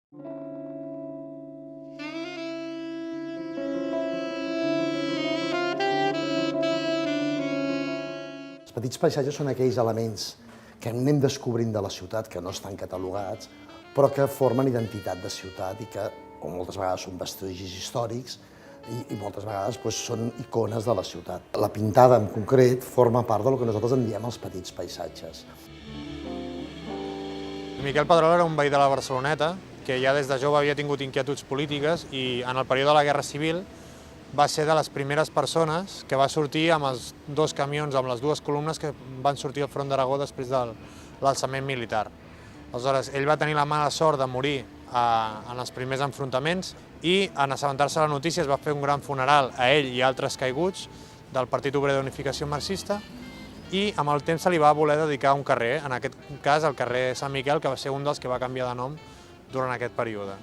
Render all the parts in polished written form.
Els petits paisatges són aquells elements que anem descobrint de la ciutat, que no estan catalogats, però que formen identitat de ciutat i que moltes vegades són vestigis històrics i moltes vegades són icones de la ciutat. La pintada en concret forma part del que nosaltres en diem els petits paisatges. Miquel Pedrol era un veí de la Barceloneta que ja des de jove havia tingut inquietuds polítiques i en el període de la Guerra Civil va ser de les primeres persones que va sortir amb els dos camions, amb les dues columnes que van sortir al front d'Aragó després de l'alçament militar. Aleshores, ell va tenir la mala sort de morir en els primers enfrontaments i en assabentar-se la notícia es va fer un gran funeral a ell i altres caiguts del Partit Obrer d'Unificació Marxista i amb el temps se li va voler dedicar un carrer, en aquest cas el carrer Sant Miquel, que va ser un dels que va canviar de nom durant aquest període.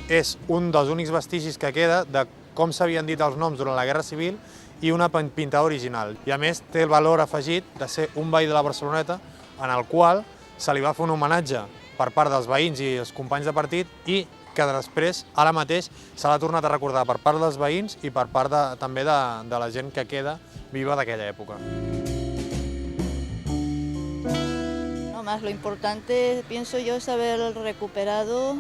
És un dels únics vestigis que queda de com s'havien dit els noms durant la Guerra Civil i una pintada original. I a més té el valor afegit de ser un veí de la Barceloneta en el qual se li va fer un homenatge per part dels veïns i els companys de partit i que després, ara mateix, se l'ha tornat a recordar per part dels veïns i per part també de la gent que queda viva d'aquella època. No más, lo importante, pienso yo, es haber recuperado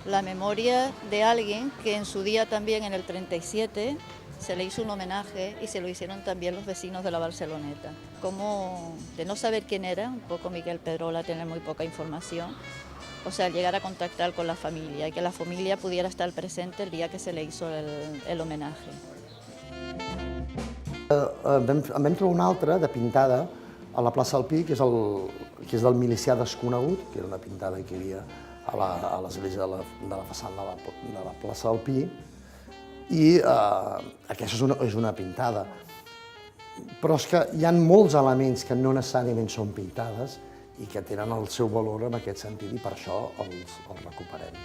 la memoria de alguien que en su día también, en el 37, se le hizo un homenaje y se lo hicieron también los vecinos de la Barceloneta. Como de no saber quién era, un poco Miquel Pedrol, a tener muy poca información, o sea, llegar a contactar con la familia y que la familia pudiera estar presente el día que se le hizo el homenaje. En vam trobar una altra de pintada a la plaça del Pi, que és del milicià desconegut, que era una pintada que hi havia a l'església de la façana de la plaça del Pi, i aquesta és una pintada. Però és que hi ha molts elements que no necessàriament són pintades i que tenen el seu valor en aquest sentit i per això els recuperem.